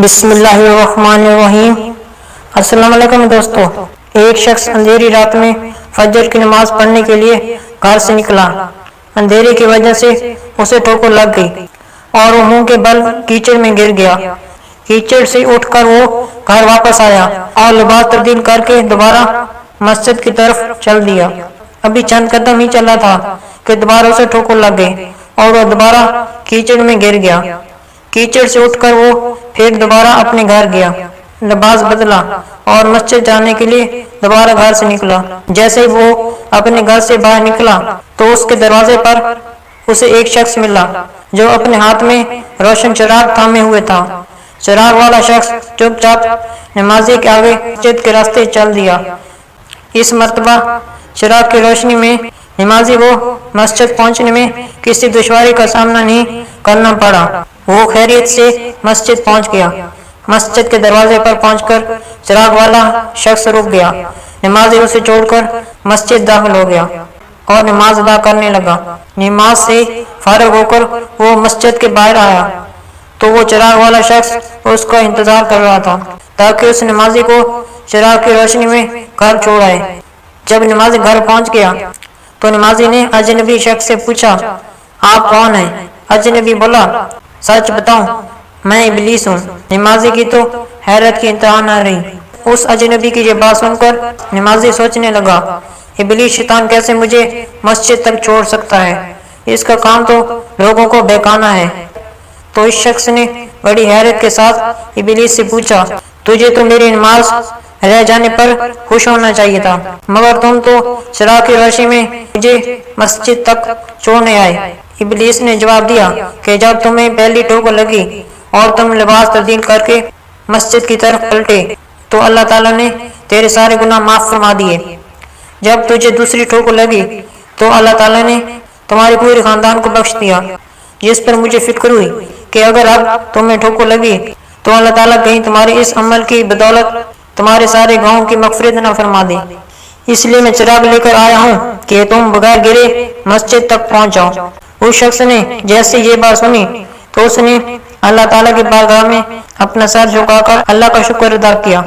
بسم اللہ الرحمن الرحیم۔ السلام علیکم دوستو۔ ایک شخص اندھیری رات میں فجر کی نماز پڑھنے کے لیے گھر سے نکلا۔ اندھیرے کی وجہ سے اسے ٹھوکر لگ گئی اور وہ منہ کے بل کیچڑ میں گر گیا۔ کیچڑ سے اٹھ کر وہ گھر واپس آیا اور لباس تبدیل کر کے دوبارہ مسجد کی طرف چل دیا۔ ابھی چند قدم ہی چلا تھا کہ دوبارہ اسے ٹھوکر لگ گئی اور وہ دوبارہ کیچڑ میں گر گیا۔ کیچڑ سے اٹھ کر وہ پھر دوبارہ اپنے گھر گیا، لباس بدلا اور مسجد جانے کے لیے دوبارہ گھر سے نکلا۔ جیسے ہی وہ اپنے گھر سے باہر نکلا تو اس کے دروازے پر اسے ایک شخص ملا جو اپنے ہاتھ میں روشن چراغ تھامے ہوئے تھا۔ چراغ والا شخص چپ چاپ نمازی کے آگے مسجد کے راستے چل دیا۔ اس مرتبہ چراغ کی روشنی میں نمازی کو مسجد پہنچنے میں کسی دشواری کا سامنا نہیں کرنا پڑا۔ وہ خیریت سے مسجد پہنچ گیا۔ مسجد کے دروازے پر پہنچ کر چراغ والا شخص رک گیا۔ نمازی اسے چھوڑ کر مسجد داخل ہو گیا اور نماز ادا کرنے لگا۔ نماز سے فارغ ہو کر وہ مسجد کے باہر آیا تو وہ چراغ والا شخص اس کا انتظار کر رہا تھا تاکہ اس نمازی کو چراغ کی روشنی میں گھر چھوڑ آئے۔ جب نمازی گھر پہنچ گیا تو نمازی نے اجنبی شخص سے پوچھا، آپ کون ہیں؟ اجنبی بولا، سچ بتاؤں میں ابلیس ہوں۔ نمازی کی تو حیرت کی انتہا نہ رہی۔ اس اجنبی کی یہ بات سن کر نمازی سوچنے لگا، ابلیس شیطان کیسے مجھے مسجد تک چھوڑ سکتا ہے؟ اس کا کام تو لوگوں کو بہکانا ہے۔ تو اس شخص نے بڑی حیرت کے ساتھ ابلیس سے پوچھا، تجھے تو میری نماز رہ جانے پر خوش ہونا چاہیے تھا، مگر تم تو چراغ کی روشنی میں مجھے مسجد تک چھوڑنے آئے۔ ابلیس نے جواب دیا کہ جب تمہیں پہلی ٹھوکر لگی اور تم لباس تبدیل کر کے مسجد کی طرف پلٹے تو اللہ تعالیٰ نے تیرے سارے گناہ معاف فرما دیے۔ جب تجھے دوسری ٹھوکر لگی تو اللہ تعالیٰ نے تمہارے پورے خاندان کو بخش دیا، جس پر مجھے فکر ہوئی کہ اگر اب تمہیں ٹھوکر لگی تو اللہ تعالیٰ کہیں تمہارے اس عمل کی بدولت تمہارے سارے گناہوں کی مغفرت نہ فرما دے۔ اس لیے میں چراغ لے کر آیا ہوں کہ تم بغیر گرے مسجد تک پہنچ جاؤ۔ اس شخص نے جیسے یہ بات سنی تو اس نے اللہ تعالیٰ کے بارگاہ میں اپنا سر جھکا کر اللہ کا شکر ادا کیا۔